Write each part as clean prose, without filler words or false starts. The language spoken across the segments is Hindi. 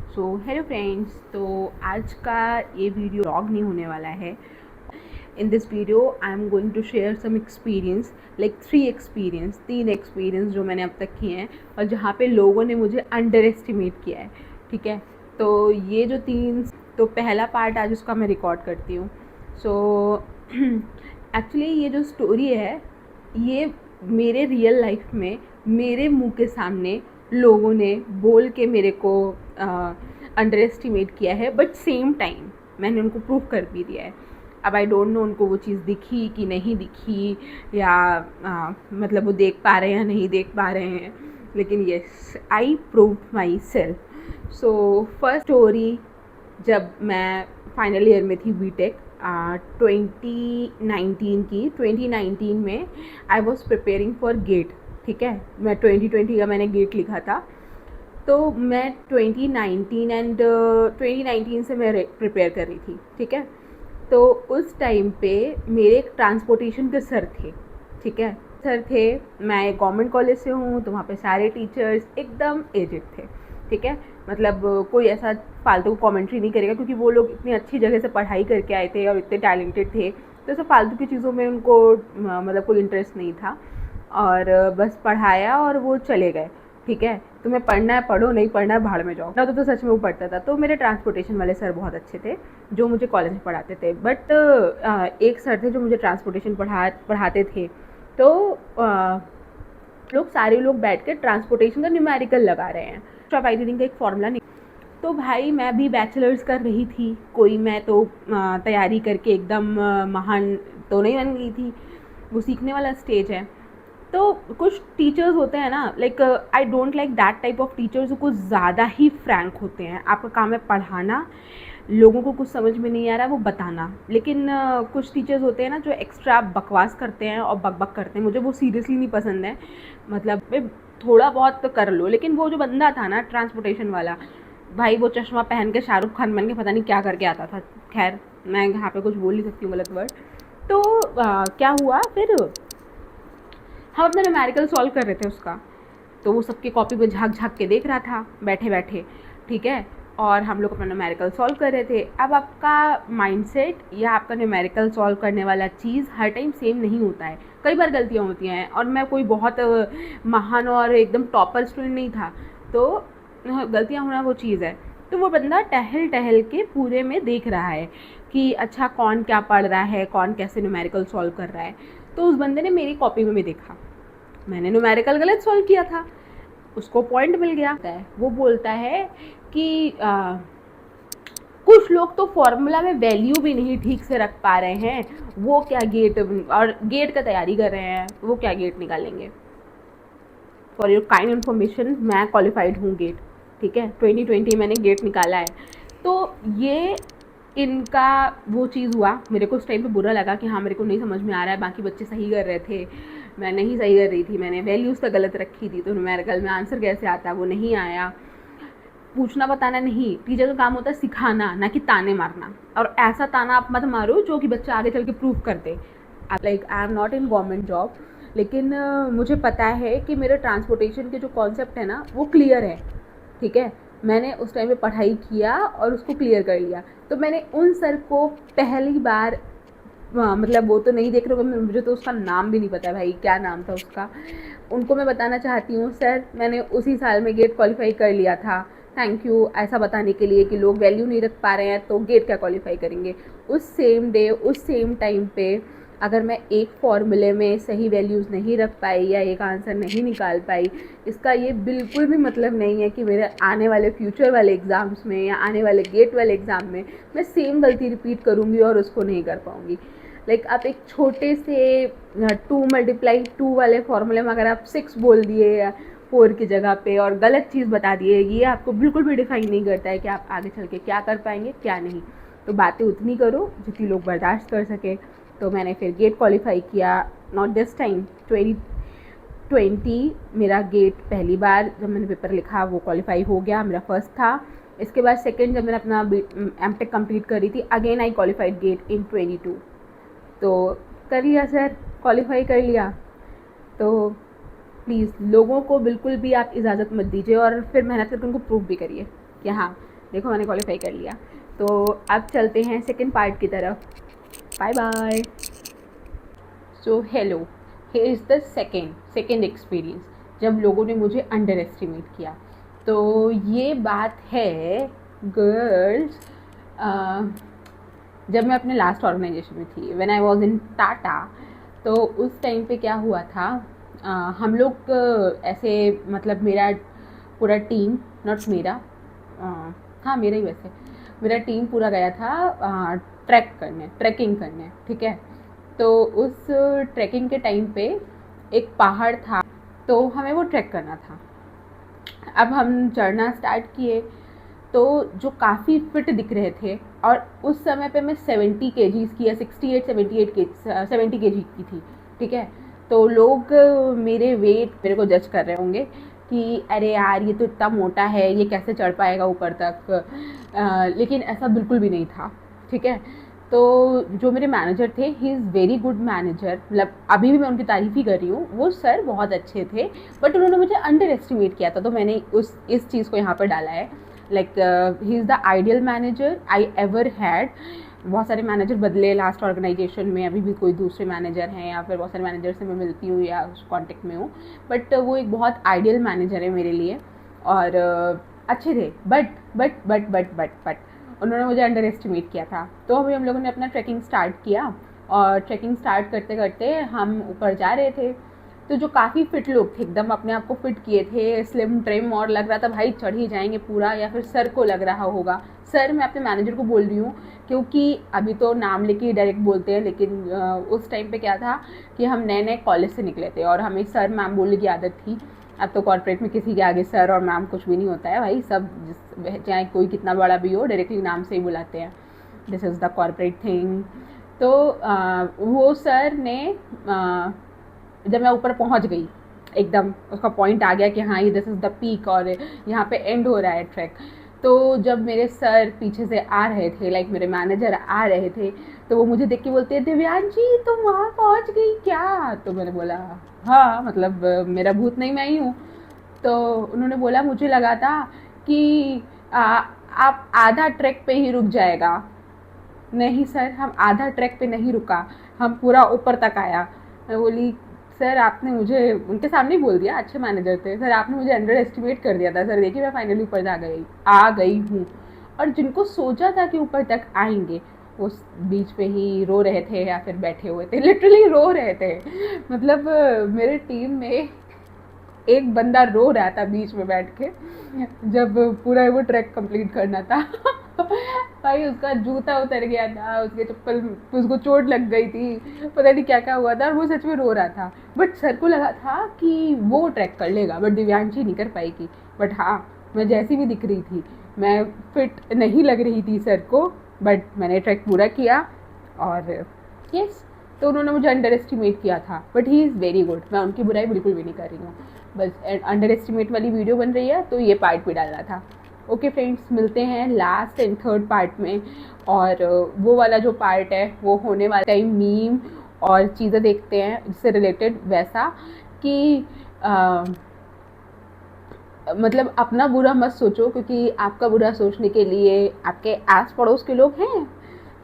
हेलो फ्रेंड्स, तो आज का ये वीडियो व्लॉग नहीं होने वाला है। In this video I am going to share some experience, like तीन एक्सपीरियंस जो मैंने अब तक किए हैं और जहाँ पे लोगों ने मुझे अंडर एस्टिमेट किया है। ठीक है, तो ये जो तो पहला पार्ट आज उसका मैं रिकॉर्ड करती हूँ। एक्चुअली ये जो स्टोरी है, ये मेरे रियल लाइफ में मेरे मुंह के सामने लोगों ने बोल के मेरे को अंडर एस्टिमेट किया है, बट सेम टाइम मैंने उनको प्रूव कर भी दिया है। अब आई डोंट नो उनको वो चीज़ दिखी कि नहीं दिखी, या मतलब वो देख पा रहे हैं या नहीं देख पा रहे हैं, लेकिन yes, I prove myself. So first story, जब मैं फाइनल ईयर में थी बीटेक 2019 में, I was preparing for GATE. ठीक है, मैं 2020 का मैंने गेट लिखा था, तो मैं 2019 से मैं प्रिपेयर कर रही थी। ठीक है, तो उस टाइम पे मेरे एक ट्रांसपोर्टेशन के सर थे। ठीक है, सर थे, मैं एक गवर्नमेंट कॉलेज से हूँ, तो वहाँ पे सारे टीचर्स एकदम एजेड थे। ठीक है, मतलब कोई ऐसा फालतू कमेंट्री नहीं करेगा, क्योंकि वो लोग इतनी अच्छी जगह से पढ़ाई करके आए थे और इतने टैलेंटेड थे, तो ऐसा फालतू की चीज़ों में उनको मतलब कोई इंटरेस्ट नहीं था, और बस पढ़ाया और वो चले गए। ठीक है, तुम्हें पढ़ना है पढ़ो, नहीं पढ़ना है भाड़ में जाओ ना। तो सच में वो पढ़ता था। तो मेरे ट्रांसपोर्टेशन वाले सर बहुत अच्छे थे जो मुझे कॉलेज में पढ़ाते थे, बट एक सर थे जो मुझे ट्रांसपोर्टेशन पढ़ाते थे। तो सारे लोग बैठ के ट्रांसपोर्टेशन का न्यूमेरिकल लगा रहे हैं। पाइथन का एक फॉर्मूला नहीं। तो भाई मैं भी बैचलर्स कर रही थी, कोई मैं तो तैयारी करके एकदम महान तो नहीं बन गई थी, वो सीखने वाला स्टेज है। तो कुछ टीचर्स होते हैं ना, like I don't like that type of teachers, जो कुछ ज़्यादा ही फ्रैंक होते हैं। आपका काम है पढ़ाना, लोगों को कुछ समझ में नहीं आ रहा है वो बताना, लेकिन कुछ टीचर्स होते हैं ना जो एक्स्ट्रा बकवास करते हैं और बक करते हैं। मुझे वो सीरियसली नहीं पसंद है। मतलब थोड़ा बहुत तो कर लो, लेकिन वो जो बंदा था ना ट्रांसपोर्टेशन वाला, भाई वो चश्मा पहन के शाहरुख खान बन के पता नहीं क्या करके आता था। खैर, मैं यहाँ पे कुछ बोल नहीं सकती हूँ गलत वर्ड। तो क्या हुआ फिर, हम अपना न्यूमेरिकल सॉल्व कर रहे थे उसका, तो वो सबकी कॉपी पे झाँक के देख रहा था बैठे बैठे। ठीक है, और हम लोग अपना न्यूमेरिकल सॉल्व कर रहे थे। अब आपका माइंडसेट या आपका न्यूमेरिकल सॉल्व करने वाला चीज़ हर टाइम सेम नहीं होता है, कई बार गलतियाँ होती हैं, और मैं कोई बहुत महान और एकदम टॉपर स्टूडेंट नहीं था, तो गलतियाँ होना वो चीज़ है। तो वो बंदा टहल के पूरे में देख रहा है कि अच्छा कौन क्या पढ़ रहा है, कौन कैसे न्यूमेरिकल सॉल्व कर रहा है। तो उस बंदे ने मेरी कॉपी में भी देखा, मैंने न्यूमेरिकल गलत सॉल्व किया था, उसको पॉइंट मिल गया। वो बोलता है कि कुछ लोग तो फॉर्मूला में वैल्यू भी नहीं ठीक से रख पा रहे हैं, वो क्या गेट का तैयारी कर रहे हैं, वो क्या गेट निकालेंगे। फॉर योर काइंड इन्फॉर्मेशन, मैं क्वालिफाइड हूँ गेट। ठीक है, 2020 मैंने गेट निकाला है। तो ये इनका वो चीज़ हुआ। मेरे को उस टाइम पे बुरा लगा कि हाँ मेरे को नहीं समझ में आ रहा है, बाकी बच्चे सही कर रहे थे, मैं नहीं सही कर रही थी, मैंने वैल्यूज़ तो गलत रखी थी, तो न्यूमेरिकल में आंसर कैसे आता, वो नहीं आया। पूछना बताना नहीं, टीचर का काम होता है सिखाना, ना कि ताने मारना। और ऐसा ताना आप मत मारो जो कि बच्चा आगे चल के प्रूव कर दे। Like I am not in government job, लेकिन मुझे पता है कि मेरे ट्रांसपोर्टेशन के जो कॉन्सेप्ट है ना वो क्लियर है। ठीक है, मैंने उस टाइम पे पढ़ाई किया और उसको क्लियर कर लिया। तो मैंने उन सर को पहली बार मतलब वो तो नहीं देख रहे हो, मुझे तो उसका नाम भी नहीं पता भाई, क्या नाम था उसका। उनको मैं बताना चाहती हूँ, सर मैंने उसी साल में गेट क्वालिफाई कर लिया था, थैंक यू ऐसा बताने के लिए कि लोग वैल्यू नहीं रख पा रहे हैं तो गेट क्या क्वालिफाई करेंगे। उस सेम डे उस सेम टाइम पे अगर मैं एक फॉर्मूले में सही वैल्यूज़ नहीं रख पाई या एक आंसर नहीं निकाल पाई, इसका ये बिल्कुल भी मतलब नहीं है कि मेरे आने वाले फ्यूचर वाले एग्ज़ाम्स में या आने वाले गेट वाले एग्ज़ाम में मैं सेम गलती रिपीट करूँगी और उसको नहीं कर पाऊँगी। लाइक आप एक छोटे से 2 × 2 वाले फॉर्मूले में अगर आप 6 बोल दिए या 4 की जगह पे और गलत चीज़ बता दिए, ये आपको बिल्कुल भी डिफाइन नहीं करता है कि आप आगे चल के क्या कर पाएंगे क्या नहीं। तो बातें उतनी करो जितनी लोग बर्दाश्त कर सके। तो मैंने फिर गेट क्वालिफाई किया, नॉट दिस टाइम, 2020 मेरा गेट पहली बार जब मैंने पेपर लिखा वो क्वालिफाई हो गया, मेरा फर्स्ट था। इसके बाद सेकेंड जब मैंने अपना एमटेक कंप्लीट करी थी, again I qualified get in 22। तो कर लिया सर, क्वालिफाई कर लिया। तो प्लीज़ लोगों को बिल्कुल भी आप इजाज़त मत दीजिए, और फिर मेहनत करके उनको प्रूव भी करिए कि हाँ देखो मैंने क्वालिफाई कर लिया। तो अब चलते हैं सेकंड पार्ट की तरफ। Bye bye. So hello, here is the second experience जब लोगों ने मुझे अंडर एस्टिमेट किया। तो ये बात है गर्ल्स, जब मैं अपने लास्ट ऑर्गेनाइजेशन में थी, when I was in Tata. तो उस टाइम पे क्या हुआ था, हम लोग ऐसे मतलब मेरा पूरा टीम, नॉट मेरा, हाँ मेरा ही वैसे, मेरा टीम पूरा गया था ट्रैकिंग करने, ठीक है। तो उस ट्रैकिंग के टाइम पे एक पहाड़ था, तो हमें वो ट्रैक करना था। अब हम चढ़ना स्टार्ट किए, तो जो काफ़ी फिट दिख रहे थे, और उस समय पे मैं 70 केजीज़ की या 68 78 के 70 केजी की थी, ठीक है। तो लोग मेरे वेट मेरे को जज कर रहे होंगे कि अरे यार ये तो इतना मोटा है, ये कैसे चढ़ पाएगा ऊपर तक। लेकिन ऐसा बिल्कुल भी नहीं था, ठीक है। तो जो मेरे मैनेजर थे, he is very good manager, मतलब अभी भी मैं उनकी तारीफ़ ही कर रही हूँ, वो सर बहुत अच्छे थे। बट उन्होंने मुझे अंडर एस्टिमेट किया था, तो मैंने इस चीज़ को यहाँ पर डाला है। Like he is the ideal manager I ever had. बहुत सारे मैनेजर बदले लास्ट ऑर्गेनाइजेशन में, अभी भी कोई दूसरे मैनेजर हैं या फिर बहुत सारे मैनेजर से मैं मिलती हूँ या उस कॉन्टेक्ट में हूँ, बट वो एक बहुत आइडियल मैनेजर है मेरे लिए। और अच्छे थे, बट उन्होंने मुझे अंडर एस्टिमेट किया था। तो अभी हम लोगों ने अपना ट्रैकिंग स्टार्ट किया, और ट्रैकिंग स्टार्ट करते करते हम ऊपर जा रहे थे। तो जो काफ़ी फिट लोग थे, एकदम अपने आप को फिट किए थे, स्लिम ट्रिम, और लग रहा था भाई चढ़ ही जाएंगे पूरा, या फिर सर को लग रहा होगा, सर मैं अपने मैनेजर को बोल रही हूँ, क्योंकि अभी तो नाम लेके डायरेक्ट बोलते हैं, लेकिन उस टाइम पे क्या था कि हम नए नए कॉलेज से निकले थे और हमें सर मैम बोलने की आदत थी। अब तो कॉर्पोरेट में किसी के आगे सर और मैम कुछ भी नहीं होता है भाई, सब चाहे कोई कितना बड़ा भी हो डायरेक्टली नाम से ही बुलाते हैं, this is the corporate thing. तो वो सर ने जब मैं ऊपर पहुंच गई, एकदम उसका पॉइंट आ गया कि हाँ ये दिस इज़ द पीक और यहाँ पे एंड हो रहा है ट्रैक। तो जब मेरे सर पीछे से आ रहे थे, लाइक मेरे मैनेजर आ रहे थे, तो वो मुझे देख के बोलते हैं दिव्यांशी तुम वहाँ पहुँच गई क्या? तो मैंने बोला हाँ, मतलब मेरा भूत नहीं मैं ही हूँ। तो उन्होंने बोला मुझे लगा था कि आप आधा ट्रैक पे ही रुक जाएगा। नहीं सर, हम आधा ट्रैक पे नहीं रुका, हम पूरा ऊपर तक आया। मैं बोली सर आपने मुझे, उनके सामने ही बोल दिया, अच्छे मैनेजर थे, सर आपने मुझे अंडर एस्टिमेट कर दिया था सर, देखिए मैं फाइनली ऊपर आ गई हूँ। और जिनको सोचा था कि ऊपर तक आएंगे, वो बीच में ही रो रहे थे या फिर बैठे हुए थे, लिटरली रो रहे थे। मतलब मेरे टीम में एक बंदा रो रहा था बीच में बैठ के, जब पूरा वो ट्रैक कंप्लीट करना था। भाई उसका जूता उतर गया था, उसके चप्पल, उसको चोट लग गई थी, पता नहीं क्या क्या हुआ था, और वो सच में रो रहा था। बट सर को लगा था कि वो ट्रैक कर लेगा, बट दिव्यांशी नहीं कर पाएगी। बट हाँ, मैं जैसी भी दिख रही थी, मैं फिट नहीं लग रही थी सर को, बट मैंने ट्रैक पूरा किया। और यस, तो उन्होंने मुझे अंडर एस्टिमेट किया था, but he is very good, मैं उनकी बुराई बिल्कुल भी नहीं कर रही हूँ, बस अंडर एस्टिमेट वाली वीडियो बन रही है तो ये पार्ट भी डालना था। ओके फ्रेंड्स, मिलते हैं लास्ट एंड थर्ड पार्ट में। और वो वाला जो पार्ट है वो होने वाला टाइम मीम और चीज़ें देखते हैं इससे रिलेटेड, वैसा कि मतलब अपना बुरा मत सोचो, क्योंकि आपका बुरा सोचने के लिए आपके आस पड़ोस के लोग हैं,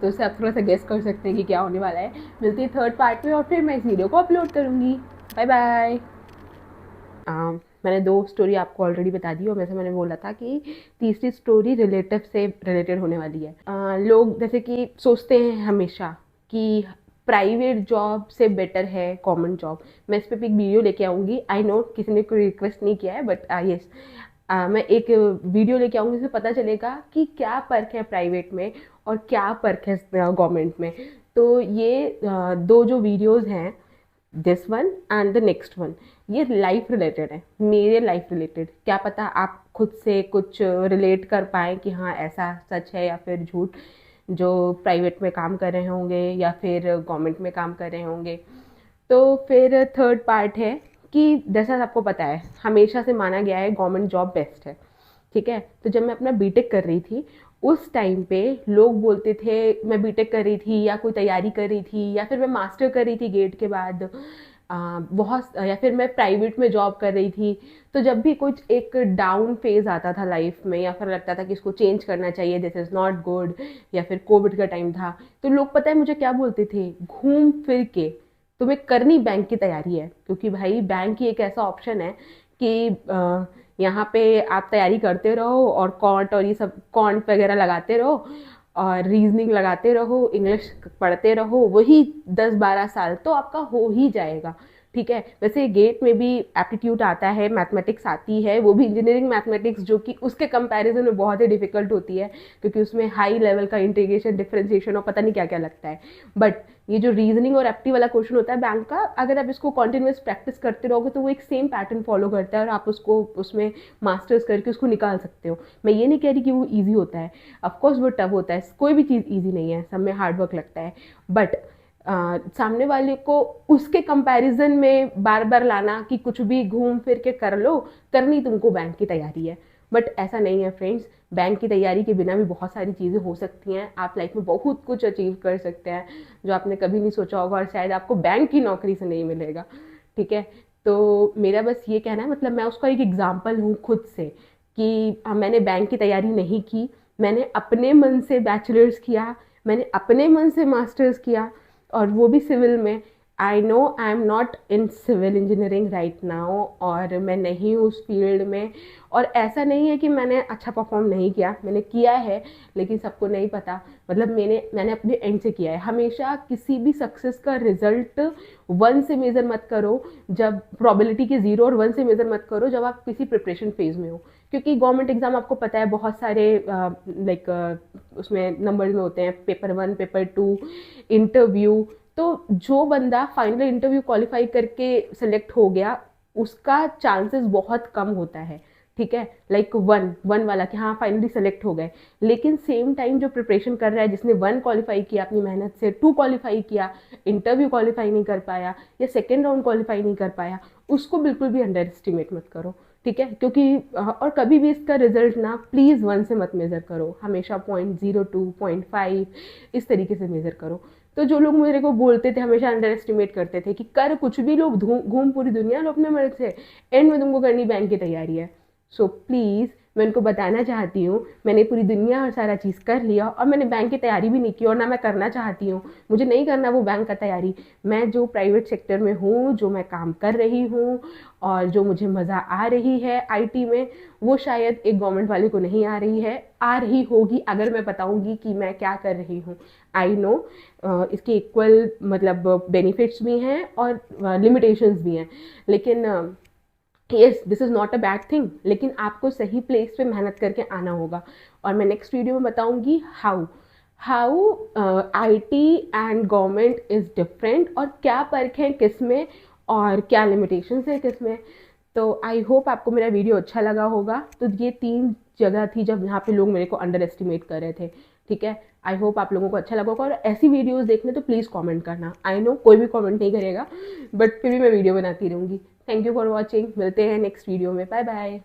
तो उससे आप थोड़ा सा गेस कर सकते हैं कि क्या होने वाला है। मिलती है थर्ड पार्ट में, और फिर मैं इस वीडियो को अपलोड करूँगी। Bye bye. मैंने 2 स्टोरी आपको ऑलरेडी बता दी, और वैसे मैंने बोला था कि तीसरी स्टोरी रिलेटिव से रिलेटेड होने वाली है। लोग जैसे कि सोचते हैं हमेशा कि प्राइवेट जॉब से बेटर है गवर्नमेंट जॉब। मैं इस पर भी एक वीडियो लेके आऊँगी, आई नो किसी ने कोई रिक्वेस्ट नहीं किया है, बट येस, मैं एक वीडियो लेके आऊँगी जिससे पता चलेगा कि क्या फ़र्क है प्राइवेट में और क्या फ़र्क है गवर्नमेंट में। तो ये 2 जो वीडियोज़ हैं, this one and the next one, ये लाइफ रिलेटेड है, मेरे लाइफ रिलेटेड। क्या पता आप खुद से कुछ रिलेट कर पाएँ कि हाँ ऐसा सच है या फिर झूठ, जो प्राइवेट में काम कर रहे होंगे या फिर गवर्नमेंट में काम कर रहे होंगे। तो फिर थर्ड पार्ट है कि जैसा आपको पता है हमेशा से माना गया है गवर्नमेंट जॉब बेस्ट है, ठीक है। तो जब मैं अपना बीटेक कर रही थी उस टाइम पे लोग बोलते थे, मैं बीटेक कर रही थी या कोई तैयारी कर रही थी या फिर मैं मास्टर कर रही थी गेट के बाद, बहुत, या फिर मैं प्राइवेट में जॉब कर रही थी, तो जब भी कुछ एक डाउन फेज आता था लाइफ में, या फिर लगता था कि इसको चेंज करना चाहिए, दिस इज़ नॉट गुड, या फिर कोविड का टाइम था, तो लोग पता है मुझे क्या बोलते थे, घूम फिर के तुम्हें करनी बैंक की तैयारी है, क्योंकि भाई बैंक ही एक ऐसा ऑप्शन है कि यहाँ पे आप तैयारी करते रहो और कॉन्ट और ये सब कॉन्ट वगैरह लगाते रहो और रीजनिंग लगाते रहो, इंग्लिश पढ़ते रहो, वही 10-12 साल तो आपका हो ही जाएगा। ठीक है, वैसे गेट में भी एप्टीट्यूड आता है, मैथमेटिक्स आती है, वो भी इंजीनियरिंग मैथमेटिक्स, जो कि उसके कंपैरिजन में बहुत ही डिफिकल्ट होती है, क्योंकि उसमें हाई लेवल का इंटीग्रेशन, डिफरेंशिएशन और पता नहीं क्या क्या लगता है। बट ये जो रीजनिंग और एप्टी वाला क्वेश्चन होता है बैंक का, अगर आप इसको कॉन्टिन्यूस प्रैक्टिस करते रहोगे तो वो एक सेम पैटर्न फॉलो करता है और आप उसको उसमें मास्टर्स करके उसको निकाल सकते हो। मैं ये नहीं कह रही कि वो ईजी होता है, ऑफकोर्स वो टफ होता है, कोई भी चीज़ ईजी नहीं है, सब में हार्ड वर्क लगता है, बट सामने वाले को उसके कंपैरिजन में बार बार लाना कि कुछ भी घूम फिर के कर लो, करनी तुमको बैंक की तैयारी है। बट ऐसा नहीं है फ्रेंड्स, बैंक की तैयारी के बिना भी बहुत सारी चीज़ें हो सकती हैं, आप लाइफ में बहुत कुछ अचीव कर सकते हैं जो आपने कभी नहीं सोचा होगा, और शायद आपको बैंक की नौकरी से नहीं मिलेगा। ठीक है, तो मेरा बस ये कहना है, मतलब मैं उसका एक एग्जाम्पल हूँ खुद से, कि मैंने बैंक की तैयारी नहीं की, मैंने अपने मन से बैचलर्स किया, मैंने अपने मन से मास्टर्स किया, और वो भी सिविल में। I know I am not in civil engineering right now, और मैं नहीं हूँ उस फील्ड में, और ऐसा नहीं है कि मैंने अच्छा परफॉर्म नहीं किया, मैंने किया है, लेकिन सबको नहीं पता, मतलब मैंने अपने एंड से किया है। हमेशा किसी भी सक्सेस का रिजल्ट 1 से मेज़र मत करो, जब प्रोबेबिलिटी के 0, और 1 से मेज़र मत करो जब आप किसी प्रिपरेशन फेज में हो, क्योंकि गवर्नमेंट एग्जाम आपको पता है बहुत सारे लाइक उसमें नंबर्स में होते हैं, पेपर 1, पेपर 2, इंटरव्यू। तो जो बंदा फाइनल इंटरव्यू क्वालिफाई करके सिलेक्ट हो गया, उसका चांसेस बहुत कम होता है। ठीक है, लाइक वन वाला कि हाँ फाइनली सेलेक्ट हो गए, लेकिन सेम टाइम जो प्रिपरेशन कर रहा है, जिसने 1 क्वालिफाई किया अपनी मेहनत से, 2 क्वालिफाई किया, इंटरव्यू क्वालिफाई नहीं कर पाया, या सेकेंड राउंड क्वालिफाई नहीं कर पाया, उसको बिल्कुल भी अंडर एस्टिमेट मत करो। ठीक है, क्योंकि और कभी भी इसका रिजल्ट ना प्लीज़ 1 से मत मेज़र करो, हमेशा 0.02, 0.5 इस तरीके से मेज़र करो। तो जो लोग मेरे को बोलते थे, हमेशा अंडर एस्टिमेट करते थे कि कर कुछ भी लो, घूम पूरी दुनिया लो अपने मर्द से, एंड में तुमको करनी बैंक की तैयारी है। सो प्लीज़, मैं उनको बताना चाहती हूँ, मैंने पूरी दुनिया और सारा चीज़ कर लिया, और मैंने बैंक की तैयारी भी नहीं की, और ना मैं करना चाहती हूँ, मुझे नहीं करना वो बैंक का तैयारी। मैं जो प्राइवेट सेक्टर में हूँ, जो मैं काम कर रही हूँ, और जो मुझे मज़ा आ रही है आईटी में, वो शायद एक गवर्नमेंट वाले को नहीं आ रही है, आ रही होगी अगर मैं बताऊँगी कि मैं क्या कर रही हूँ। आई नो इसके इक्वल मतलब बेनिफिट्स भी हैं और लिमिटेशंस भी हैं, लेकिन yes, this is not a bad thing, लेकिन आपको सही प्लेस पे मेहनत करके आना होगा। और मैं नेक्स्ट वीडियो में बताऊंगी how IT and government is different, और क्या फ़र्क है किस में, और क्या लिमिटेशंस है किस में। तो आई होप आपको मेरा वीडियो अच्छा लगा होगा। तो ये 3 जगह थी जब यहाँ पे लोग मेरे को अंडर एस्टिमेट कर रहे थे। ठीक है, आई होप आप लोगों को अच्छा लगा होगा, और ऐसी वीडियोस देखने तो प्लीज़ कमेंट करना। आई नो कोई भी कमेंट नहीं करेगा, बट फिर भी मैं वीडियो बनाती रहूँगी। थैंक यू फॉर वॉचिंग, मिलते हैं नेक्स्ट वीडियो में, बाय बाय।